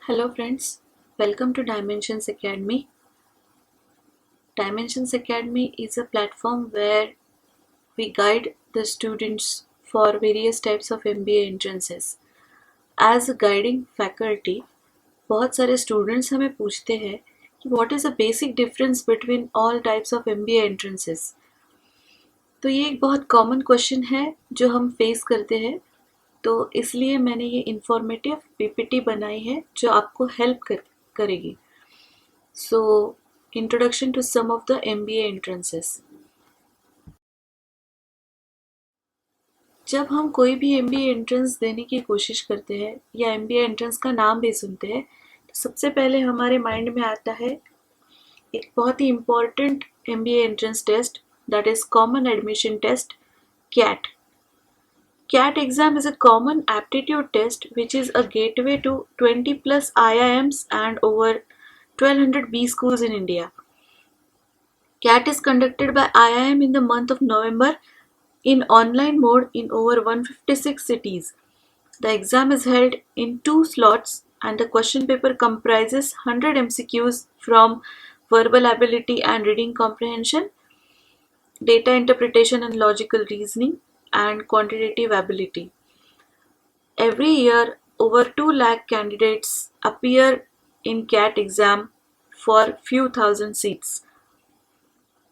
Hello friends, welcome to Dimensions Academy. Dimensions Academy is a platform where we guide the students for various types of MBA entrances. As a guiding faculty, बहुत सारे students हमें पूछते हैं कि what is the basic difference between all types of MBA entrances? तो ये एक बहुत common question है जो हम face करते हैं, तो इसलिए मैंने ये informative PPT बनाई है जो आपको help करेगी. So, introduction to some of the MBA entrances. जब हम कोई भी MBA एंट्रेंस देने की कोशिश करते हैं या MBA एंट्रेंस का नाम भी सुनते हैं तो सबसे पहले हमारे माइंड में आता है एक बहुत ही important MBA entrance test, that is Common Admission Test, CAT. CAT exam is a common aptitude test which is a gateway to 20 plus IIMs and over 1200 B schools in India. CAT is conducted by IIM in the month of November in online mode in over 156 cities. The exam is held in 2 slots and the question paper comprises 100 MCQs from verbal ability and reading comprehension, data interpretation and logical reasoning, and quantitative ability. Every year, over 2 lakh candidates appear in CAT exam for few thousand seats.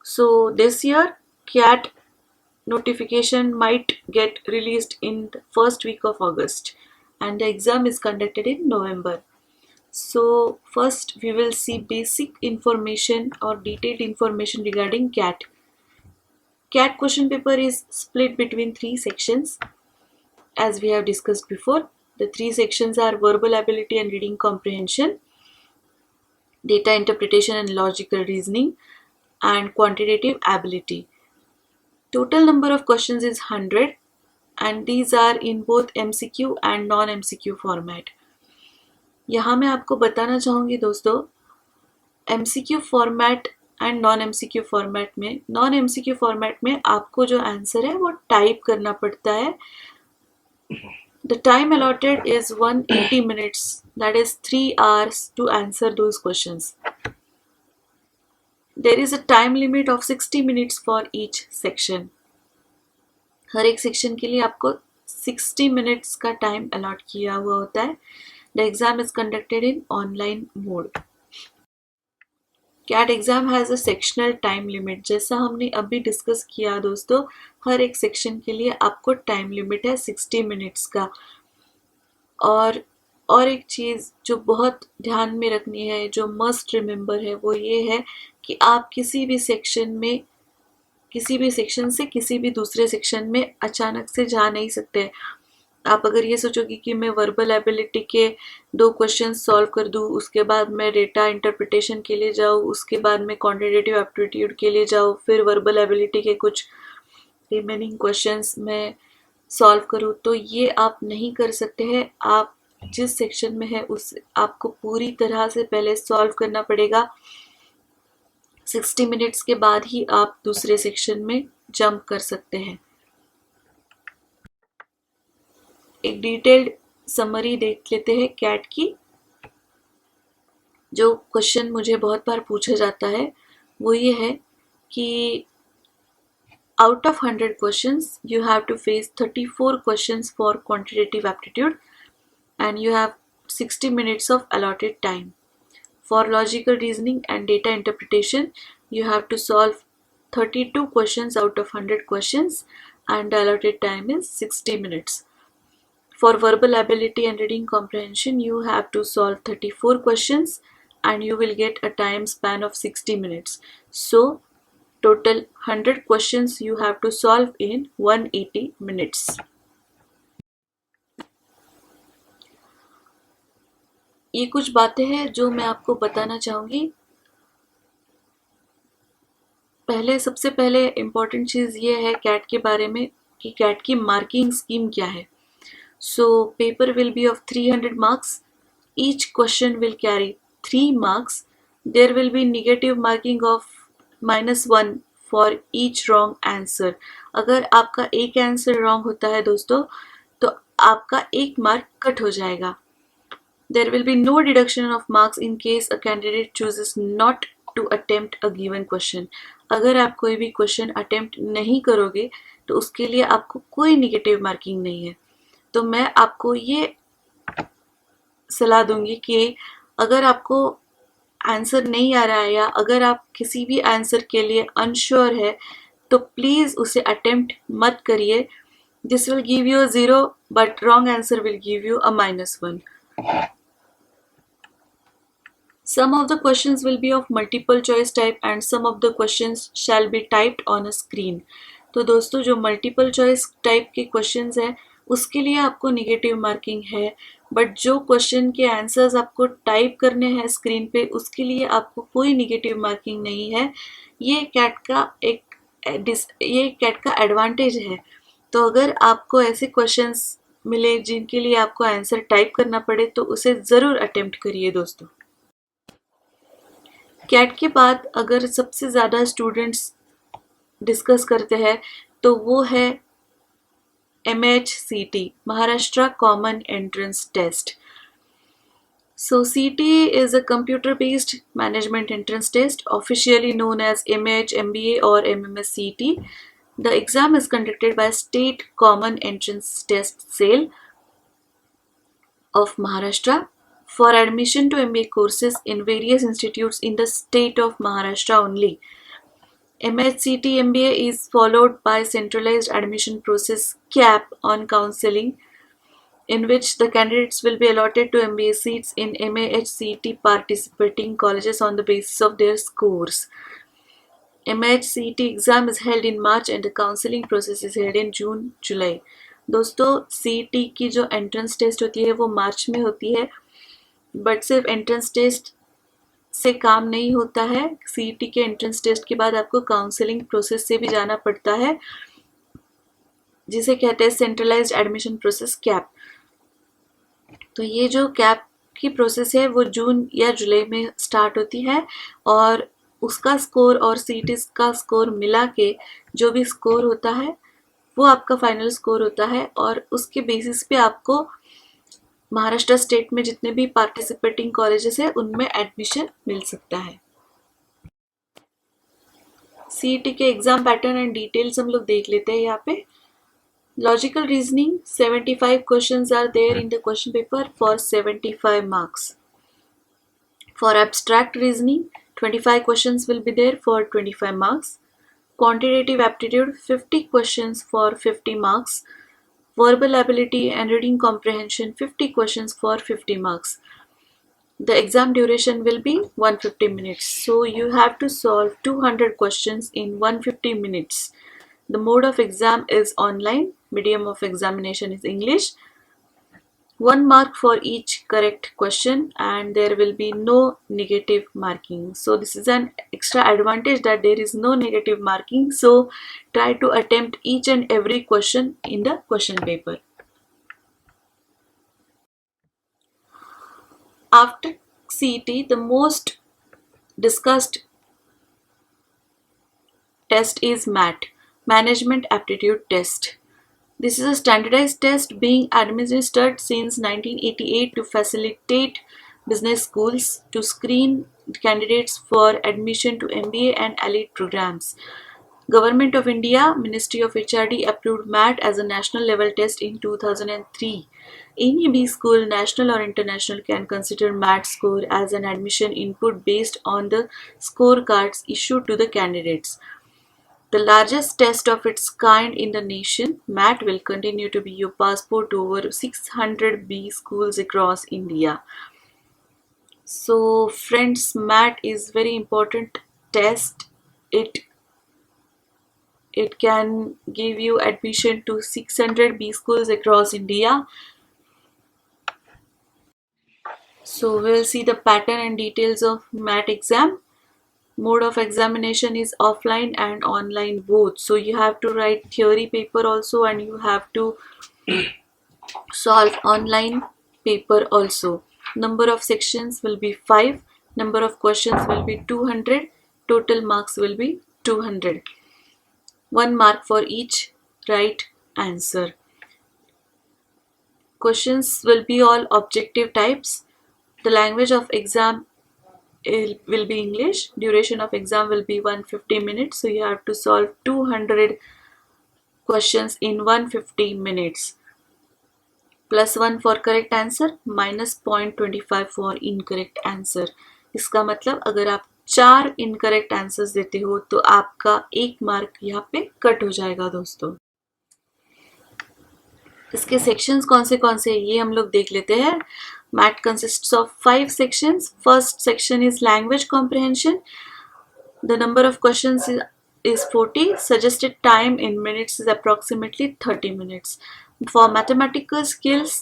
So this year, CAT notification might get released in the first week of August and the exam is conducted in November. So first we will see basic information or detailed information regarding CAT. CAT question paper is split between 3 sections as we have discussed before. The 3 sections are verbal ability and reading comprehension, data interpretation and logical reasoning, and quantitative ability. Total number of questions is 100 and these are in both MCQ and non-MCQ format. यहाँ मैं आपको बताना चाहूँगी दोस्तों, MCQ format and non MCQ format में आपको जो answer है वो टाइप करना पड़ता है. The time allotted is 180 minutes, that is 3 hours to answer those questions. There is a time limit of 60 minutes for each section. हर एक सेक्शन के लिए आपको 60 मिनट्स का टाइम अलॉट किया हुआ होता है. The exam is conducted in online mode. CAT exam has a sectional time limit. जैसा हमने अभी डिस्कस किया दोस्तों, हर एक सेक्शन के लिए आपको टाइम लिमिट है 60 मिनट्स का. और एक चीज़ जो बहुत ध्यान में रखनी है, जो मस्ट रिमेंबर है, वो ये है कि आप किसी भी सेक्शन से किसी भी दूसरे सेक्शन में अचानक से जा नहीं सकते. आप अगर ये सोचोगे कि मैं वर्बल एबिलिटी के 2 क्वेश्चन सॉल्व कर दूँ, उसके बाद मैं डेटा इंटरप्रिटेशन के लिए जाऊँ, उसके बाद मैं क्वांटिटेटिव एप्टीट्यूड के लिए जाऊँ, फिर वर्बल एबिलिटी के कुछ रिमेनिंग क्वेश्चंस मैं सॉल्व करूँ, तो ये आप नहीं कर सकते हैं. आप जिस सेक्शन में है उस आपको पूरी तरह से पहले सॉल्व करना पड़ेगा. 60 मिनट्स के बाद ही आप दूसरे सेक्शन में जंप कर सकते हैं. एक डिटेल्ड समरी देख लेते हैं कैट की. जो क्वेश्चन मुझे बहुत बार पूछा जाता है वो ये है कि out of 100 questions you have to face 34 questions for quantitative aptitude and you have 60 minutes of allotted time. For logical reasoning and data interpretation, you have to solve 32 questions out of 100 questions and the allotted time is 60 minutes. For verbal ability and reading comprehension, you have to solve 34 questions and you will get a time span of 60 minutes. So, total 100 questions you have to solve in 180 minutes. ये कुछ बातें हैं जो मैं आपको बताना चाहूँगी. सबसे पहले इम्पॉर्टेंट चीज़ ये है कैट के बारे में कि कैट की मार्किंग स्कीम क्या है. So paper will be of 300 marks. Each question will carry 3 marks. There will be negative marking of -1 for each wrong answer. अगर आपका एक आंसर रॉन्ग होता है दोस्तों तो आपका 1 मार्क कट हो जाएगा. There will be no deduction of marks in case a candidate chooses not to attempt a given question. अगर आप कोई भी क्वेश्चन अटेम्प्ट नहीं करोगे तो उसके लिए आपको कोई निगेटिव मार्किंग नहीं है। तो मैं आपको ये सलाह दूंगी कि अगर आपको आंसर नहीं आ रहा है या अगर आप किसी भी आंसर के लिए अनश्योर है तो प्लीज उसे अटेम्प्ट मत करिए। This will give you 0 but wrong answer will give you a -1. Some of the questions will be of multiple choice type and some of the questions shall be typed on a screen. तो दोस्तों जो multiple choice type के questions हैं उसके लिए आपको negative marking है, but जो क्वेश्चन के आंसर्स आपको टाइप करने हैं स्क्रीन पे उसके लिए आपको कोई निगेटिव मार्किंग नहीं है। ये कैट का एडवांटेज है। तो अगर आपको ऐसे क्वेश्चंस मिले जिनके लिए आपको आंसर टाइप करना पड़े तो उसे ज़रूर अटेम्प्ट करिए दोस्तों। कैट के बाद अगर सबसे ज़्यादा स्टूडेंट्स डिस्कस करते हैं तो वो है MHCT, Maharashtra Common Entrance Test. So CT is a computer-based management entrance test, officially known as MH, MBA or MMSCT. The exam is conducted by State Common Entrance Test Cell of Maharashtra for admission to MBA courses in various institutes in the state of Maharashtra only. MHCT MBA is followed by centralized admission process CAP on counseling, in which the candidates will be allotted to MBA seats in MHCT participating colleges on the basis of their scores. MHCT exam is held in March and the counseling process is held in June-July. दोस्तों CT की जो entrance test होती है वो मार्च में होती है, but सिर्फ एंट्रेंस टेस्ट से काम नहीं होता है। सीईटी के एंट्रेंस टेस्ट के बाद आपको काउंसलिंग प्रोसेस से भी जाना पड़ता है, जिसे कहते हैं सेंट्रलाइज्ड एडमिशन प्रोसेस कैप। तो ये जो कैप की प्रोसेस है वो जून या जुलाई में स्टार्ट होती है और उसका स्कोर और सीईटी का स्कोर मिला के जो भी स्कोर होता है वो आपका फाइनल स्कोर होता है और उसके बेसिस पे आपको महाराष्ट्र स्टेट में जितने भी पार्टिसिपेटिंग कॉलेजेस हैं उनमें एडमिशन मिल सकता है। सीईटी के एग्जाम पैटर्न एंड डिटेल्स हम लोग देख लेते हैं यहाँ पे। Logical reasoning 75 questions are there in the question paper for 75 marks. For abstract reasoning 25 questions will be there for 25 marks. Quantitative aptitude 50 questions for 50 marks. Verbal ability and reading comprehension 50 questions for 50 marks. The exam duration will be 150 minutes. So you have to solve 200 questions in 150 minutes. The mode of exam is online. Medium of examination is English. 1 mark for each correct question and there will be no negative marking. So this is an extra advantage that there is no negative marking. So try to attempt each and every question in the question paper. After CET, the most discussed test is MAT, Management Aptitude Test. This is a standardized test being administered since 1988 to facilitate business schools to screen candidates for admission to MBA and elite programs. Government of India, Ministry of HRD approved MAT as a national level test in 2003. Any B school, national or international, can consider MAT score as an admission input based on the scorecards issued to the candidates. The largest test of its kind in the nation, MAT will continue to be your passport to over 600 B schools across India. So friends, MAT is very important test. It can give you admission to 600 B schools across India. So we'll see the pattern and details of MAT exam. Mode of examination is offline and online both. So you have to write theory paper also and you have to solve online paper also. Number of sections will be 5. Number of questions will be 200. Total marks will be 200. 1 mark for each right answer. Questions will be all objective types. The language of exam will be English. Duration of exam will be 150 minutes. So you have to solve 200 questions in 150 minutes. +1 for correct answer, -0.25 for incorrect answer. इसका मतलब अगर आप 4 incorrect answers देते हो तो आपका 1 mark यहाँ पे कट हो जाएगा दोस्तों. इसके सेक्शंस कौन से ये हम लोग देख लेते हैं. Math consists of 5 sections. First section is language comprehension. The number of questions is 40. Suggested time in minutes is approximately 30 minutes. For mathematical skills,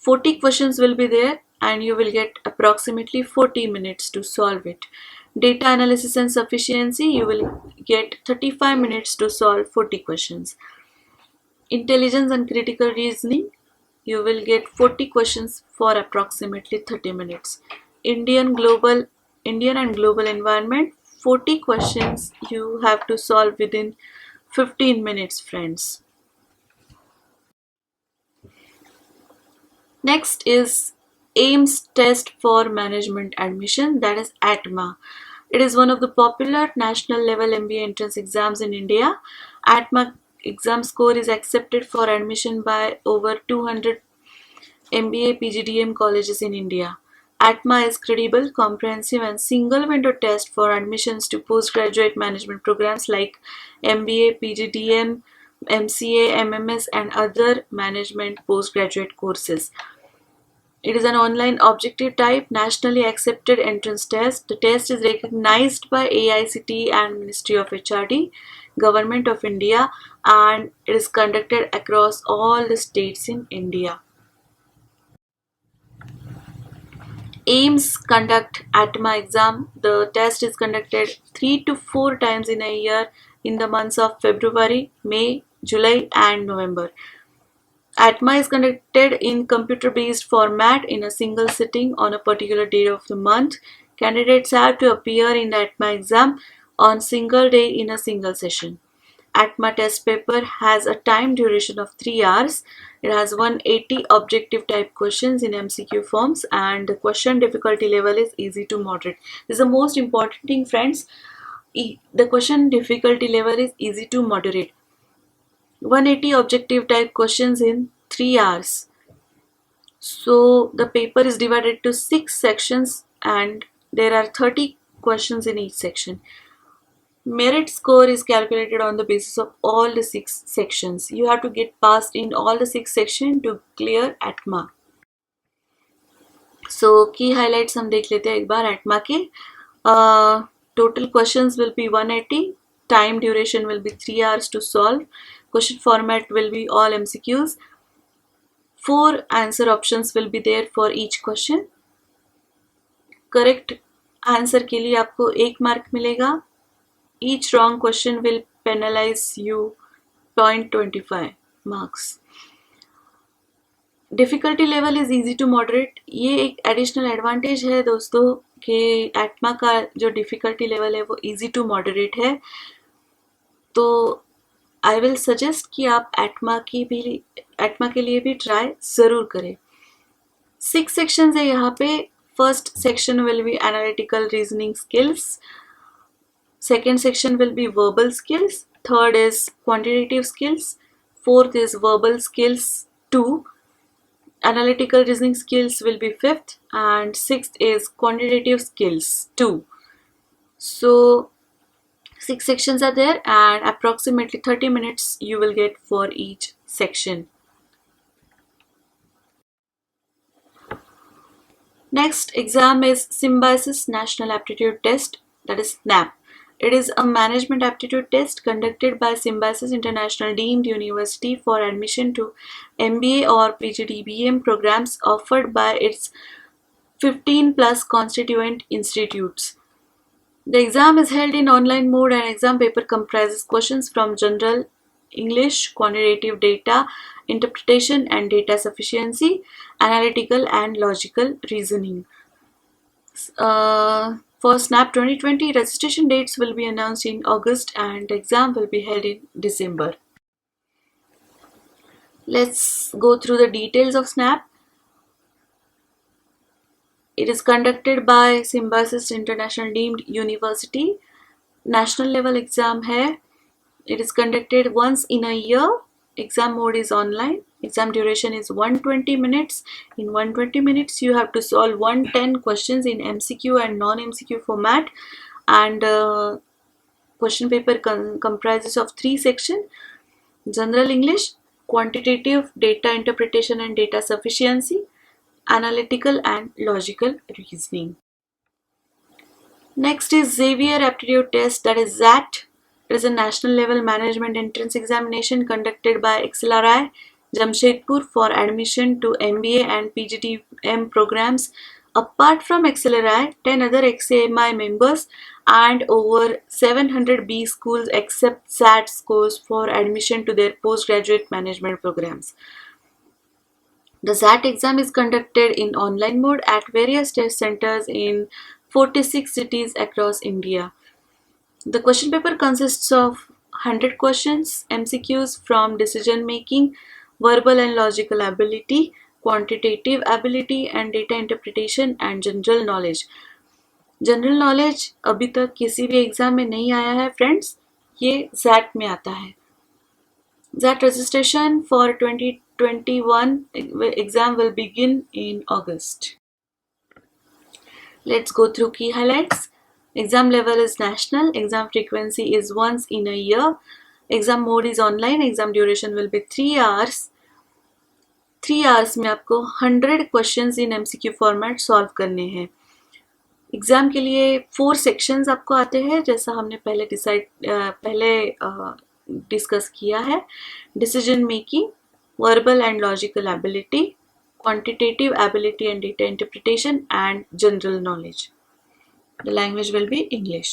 40 questions will be there and you will get approximately 40 minutes to solve it. Data analysis and sufficiency, you will get 35 minutes to solve 40 questions. Intelligence and critical reasoning, you will get 40 questions for approximately 30 minutes. Indian and global environment, 40 questions you have to solve within 15 minutes, friends. Next is AIMS test for management admission, that is ATMA. It is one of the popular national level MBA entrance exams in India. ATMA exam score is accepted for admission by over 200 MBA PGDM colleges in India. ATMA is credible, comprehensive and single window test for admissions to postgraduate management programs like MBA, PGDM, MCA, MMS and other management postgraduate courses. It is an online objective type, nationally accepted entrance test. The test is recognized by AICTE and Ministry of HRD, Government of India, and it is conducted across all the states in India. AIMS conduct ATMA exam. The test is conducted 3 to 4 times in a year in the months of February, May, July and November. ATMA is conducted in computer-based format in a single sitting on a particular day of the month. Candidates have to appear in the ATMA exam on single day in a single session. ATMA test paper has a time duration of 3 hours. It has 180 objective type questions in MCQ forms and the question difficulty level is easy to moderate. This is the most important thing, friends. The question difficulty level is easy to moderate. 180 objective type questions in 3 hours. So the paper is divided to 6 sections and there are 30 questions in each section. Merit score is calculated on the basis of all the 6 sections. You have to get passed in all the 6 sections to clear ATMA. So key highlights हम देख लेते हैं एक बार ATMA के. Total questions will be 180. Time duration will be 3 hours to solve. Question format will be all MCQs. 4 answer options will be there for each question. Correct answer के लिए आपको 1 mark मिलेगा. Each wrong question will penalize you 0.25 marks. Difficulty level is easy to moderate. ये एक additional advantage है दोस्तों कि ATMA का जो difficulty level है वो easy to moderate है. तो I will suggest कि आप ATMA के लिए भी try ज़रूर करें. 6 sections है यहाँ पे. First section will be analytical reasoning skills. Second section will be verbal skills. Third is quantitative skills. Fourth is verbal skills 2. Analytical reasoning skills will be 5th and 6th is quantitative skills 2. So 6 sections are there and approximately 30 minutes you will get for each section. Next exam is Symbiosis National Aptitude Test, that is SNAP. It is a management aptitude test conducted by Symbiosis International Deemed University for admission to MBA or PGDBM programs offered by its 15 plus constituent institutes. The exam is held in online mode and exam paper comprises questions from general English, quantitative data, interpretation and data sufficiency, analytical and logical reasoning. For SNAP 2020, registration dates will be announced in August and the exam will be held in December. Let's go through the details of SNAP. It is conducted by Symbiosis International Deemed University. National level exam है. It is conducted once in a year. Exam mode is online. Exam duration is 120 minutes. In 120 minutes, you have to solve 110 questions in MCQ and non-MCQ format. And question paper comprises of 3 sections: General English, Quantitative, Data Interpretation and Data Sufficiency, Analytical and Logical Reasoning. Next is Xavier Aptitude Test, that is XAT. It is a national level management entrance examination conducted by XLRI, Jamshedpur, for admission to MBA and PGDM programs. Apart from XLRI, 10 other XAMI members and over 700 B schools accept SAT scores for admission to their postgraduate management programs. The SAT exam is conducted in online mode at various test centers in 46 cities across India. The question paper consists of 100 questions, MCQs from decision making, verbal and logical ability, quantitative ability and data interpretation and general knowledge. General knowledge अभी तक किसी भी exam में नहीं आया है friends, ये jet में आता है. JAT registration for 2021 exam will begin in August. Let's go through key highlights. Exam level is national. Exam frequency is once in a year. Exam mode is online. Exam duration will be 3 hours. 3 hours में आपको 100 questions in MCQ format solve करने हैं. Exam के लिए 4 sections आपको आते हैं, जैसा हमने पहले डिस्कस किया है. Decision making, verbal and logical ability, quantitative ability and data interpretation, and general knowledge. The language will be English.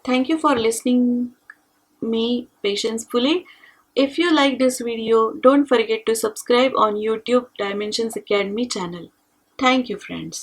Thank you for listening me patiently. If you like this video, don't forget to subscribe on YouTube Dimensions Academy channel. Thank you, friends.